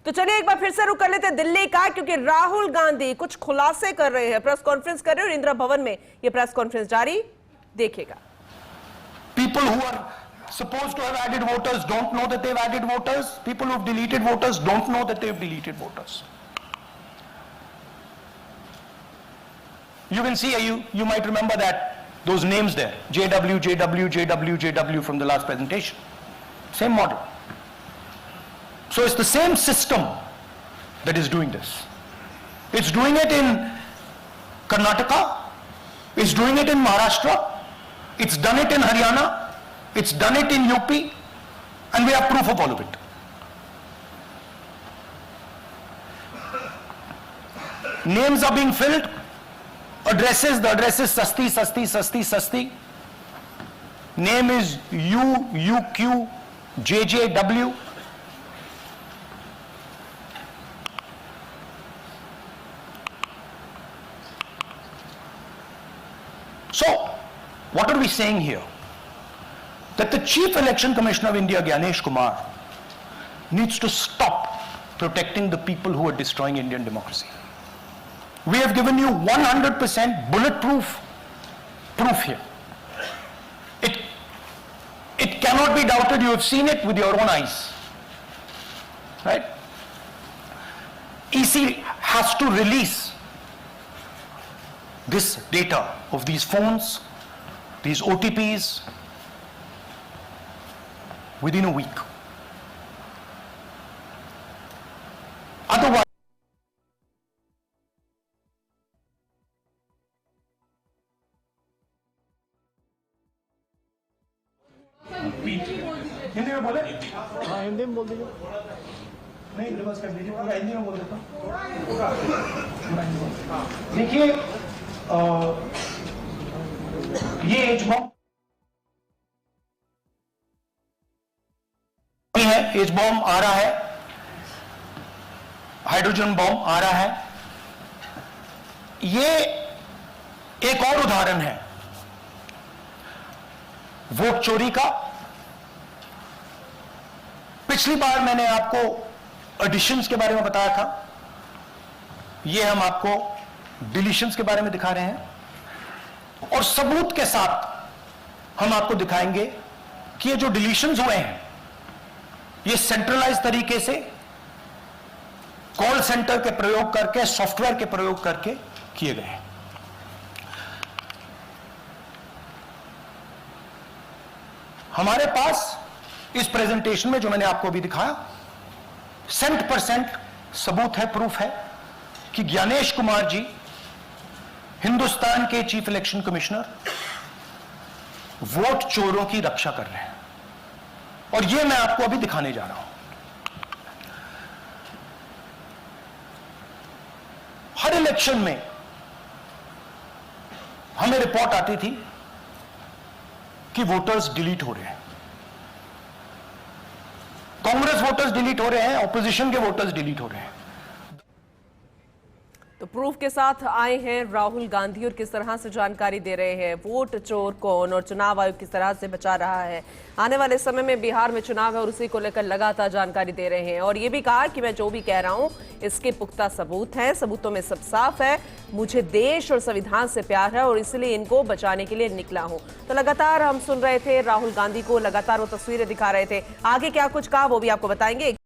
तो चलिए एक बार फिर से रुक कर लेते हैं दिल्ली का, क्योंकि राहुल गांधी कुछ खुलासे कर रहे हैं, प्रेस कॉन्फ्रेंस कर रहे हैं और इंदिरा भवन में ये प्रेस कॉन्फ्रेंस जारी, देखिएगा। People who are supposed to have added voters don't know that they've added voters. People who've deleted voters don't know that they've deleted voters. You can see, you might remember that, those names there, JW, JW, JW, JW from the last presentation. Same model. So it's the same system that is doing this. It's doing it in Karnataka, it's doing it in Maharashtra, it's done it in Haryana, it's done it in UP, and we have proof of all of it. Names are being filled, addresses, the address is Sasti, Sasti, Sasti, Sasti. Name is UQ, JJW. So, what are we saying here? That the Chief Election Commissioner of India, Gyanesh Kumar, needs to stop protecting the people who are destroying Indian democracy. We have given you 100% bulletproof proof here. It cannot be doubted. You have seen it with your own eyes. Right? EC has to release this data of these phones, these OTPs, within a week. Otherwise, Hindi में बोले? हाँ, हिंदी में बोल दीजिए। नहीं, reverse कर दीजिए, पूरा हिंदी में बोल देता हूँ। देखिए, ये एज बॉम्ब है, एज बॉम्ब आ रहा है, हाइड्रोजन बॉम्ब आ रहा है। ये एक और उदाहरण है वोट चोरी का। पिछली बार मैंने आपको एडिशंस के बारे में बताया था, ये हम आपको डिलीशंस के बारे में दिखा रहे हैं, और सबूत के साथ हम आपको दिखाएंगे कि ये जो डिलीशंस हुए हैं ये सेंट्रलाइज तरीके से कॉल सेंटर के प्रयोग करके, सॉफ्टवेयर के प्रयोग करके किए गए हैं। हमारे पास इस प्रेजेंटेशन में जो मैंने आपको अभी दिखाया 100% सबूत है, प्रूफ है कि ज्ञानेश कुमार जी हिंदुस्तान के चीफ इलेक्शन कमिश्नर वोट चोरों की रक्षा कर रहे हैं, और यह मैं आपको अभी दिखाने जा रहा हूं। हर इलेक्शन में हमें रिपोर्ट आती थी कि वोटर्स डिलीट हो रहे हैं, कांग्रेस वोटर्स डिलीट हो रहे हैं, ऑपोजिशन के वोटर्स डिलीट हो रहे हैं। तो प्रूफ के साथ आए हैं राहुल गांधी और किस तरह से जानकारी दे रहे हैं वोट चोर कौन और चुनाव आयोग किस तरह से बचा रहा है। आने वाले समय में बिहार में चुनाव है और उसी को लेकर लगातार जानकारी दे रहे हैं, और ये भी कहा कि मैं जो भी कह रहा हूं इसके पुख्ता सबूत हैं, सबूतों में सब साफ है, मुझे देश और संविधान से प्यार है और इसलिए इनको बचाने के लिए निकला हूं। तो लगातार हम सुन रहे थे राहुल गांधी को, लगातार वो तस्वीरें दिखा रहे थे। आगे क्या कुछ कहा वो भी आपको बताएंगे।